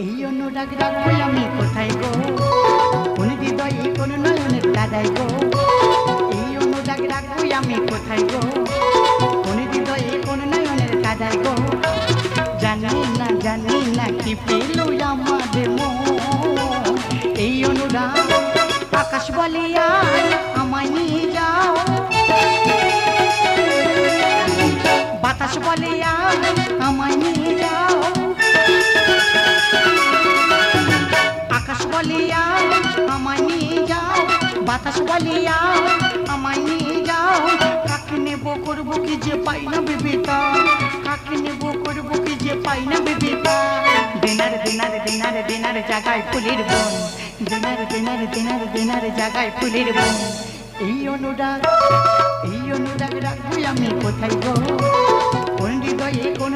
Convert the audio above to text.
এই অনুরাগ রাখবো আমি কোথায় গো, কোন হৃদয়ে কোন নয়নের দাদাই গো। এই অনুরাগ রাখবো আমি কোথায় গো, কোন হৃদয়ে কোন নয়নের দাদাই গো। জানি না কি পেল আমাদের মন। এই অনুরাগ আকাশ বলে আয় আমায় নিয়ে যাও, বাতাস বলে আয় আমায় নিয়ে যাও, আকাশ বলে আয় আমায় নিয়ে যাও, বাতাস বলে আয় আমায় নিয়ে যাও। কাকে নেব করবো কি যে পাই না বিবেকা, কাকে নেব করবো কি যে পাই না বিবেকা। দিনার জাগায় ফুলের বন, দিনার জাগায় ফুলের বন। এই অনুরাগ রাখবো আমি কোথায় গো, কোন হৃদয়ে কোন